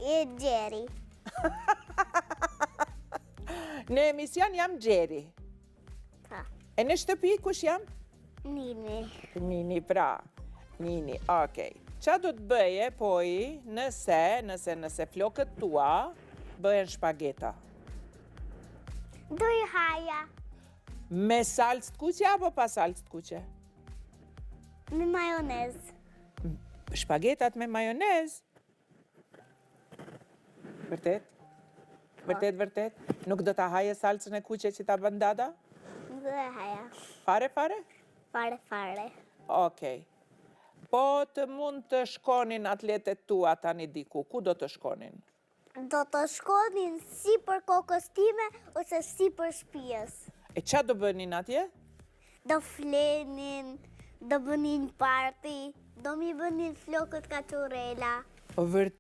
e Gjeri. Në emision jam Gjeri. Pa, E në shtëpi kush jam? Nini. Nini, pra. Nini, okej. Qa do të bëje, poi, nëse flokët tua bëhen shpageta? Do i haja Me salcë të kuqe apo pa salcë të kuqe? me majonez. Shpagetat me majonez? Vërtet? Vërtet? Nuk do ta haje salcën e kuqe që ta bën dada? Do i haja. Fare? Fare. Okej. Po të mund të shkonin atletet tua tani diku, ku do të shkonin? Do të shkonin si për kokës time ose si për shtëpisë. E qa do bënin atje? Do flenin, do bënin party, do mi bënin flokët kaçurela. Vërtet.